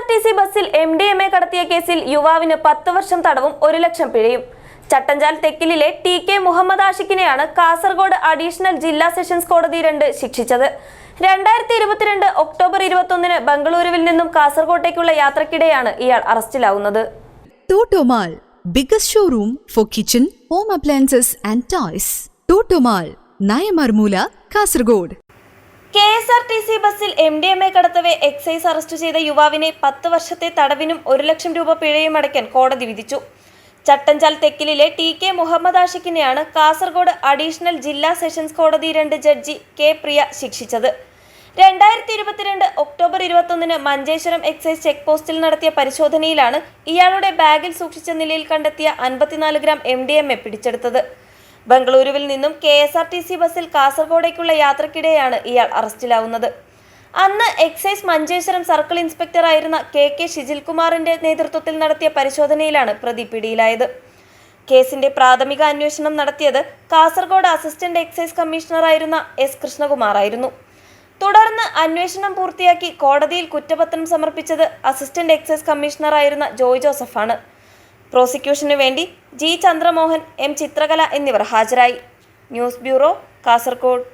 KSRTC ബസ്സിൽ MDMA കടത്തിയ കേസിൽ യുവാവിന് 10 വർഷം തടവും 1 ലക്ഷം പിഴയും. ചട്ടഞ്ചാൽ തെക്കിലിലെ TK മുഹമ്മദ് ആഷിഖിനെയാണ് കാസർഗോഡ് അഡീഷണൽ ജില്ലാ സെഷൻസ് കോടതി 2 ശിക്ഷിച്ചത്. 2022 ഒക്ടോബർ 21 ബംഗളൂരുവിൽ നിന്നും കാസർഗോട്ടേക്കുള്ള യാത്രക്കിടെയാണ് ഇയാൾ അറസ്റ്റിലാവുന്നത്. Totomal, biggest showroom for kitchen, home appliances and toys. Totomal, Nayamarmula, Kasargod. KSRTC ബസ്സിൽ MDMA കടത്തവെ എക്സൈസ് അറസ്റ്റ് ചെയ്ത യുവാവിനെ 10 വർഷത്തെ തടവിനും 1 ലക്ഷം രൂപ പിഴയും അടയ്ക്കാൻ കോടതി വിധിച്ചു. ചട്ടഞ്ചാൽ തെക്കിലിലെ TK മുഹമ്മദ് ആഷിഖിനെയാണ് കാസർഗോഡ് അഡീഷണൽ ജില്ലാ സെഷൻസ് കോടതി 2 ജഡ്ജി K പ്രിയ ശിക്ഷിച്ചത്. 2022 ഒക്ടോബർ 21 മഞ്ചേശ്വരം എക്സൈസ് ചെക്ക് പോസ്റ്റിൽ നടത്തിയ പരിശോധനയിലാണ് ഇയാളുടെ ബാഗിൽ സൂക്ഷിച്ച നിലയിൽ കണ്ടെത്തിയ 54 ഗ്രാം MDMA പിടിച്ചെടുത്തത്. ബംഗളൂരുവിൽ നിന്നും KSRTC ബസ്സിൽ കാസർഗോഡേക്കുള്ള യാത്രക്കിടെയാണ് ഇയാൾ അറസ്റ്റിലാവുന്നത്. അന്ന് എക്സൈസ് മഞ്ചേശ്വരം സർക്കിൾ ഇൻസ്പെക്ടറായിരുന്ന KK ഷിജിൽകുമാറിന്റെ നേതൃത്വത്തിൽ നടത്തിയ പരിശോധനയിലാണ് പ്രതി പിടിയിലായത്. കേസിന്റെ പ്രാഥമിക അന്വേഷണം നടത്തിയത് കാസർഗോഡ് അസിസ്റ്റന്റ് എക്സൈസ് കമ്മീഷണറായിരുന്ന S കൃഷ്ണകുമാർ ആയിരുന്നു. തുടർന്ന് അന്വേഷണം പൂർത്തിയാക്കി കോടതിയിൽ കുറ്റപത്രം സമർപ്പിച്ചത് അസിസ്റ്റന്റ് എക്സൈസ് കമ്മീഷണറായിരുന്ന ജോയ് ജോസഫാണ്. പ്രോസിക്യൂഷനു വേണ്ടി G ചന്ദ്രമോഹൻ, M ചിത്രകല എന്നിവർ ഹാജരായി. News bureau, Kasaragod.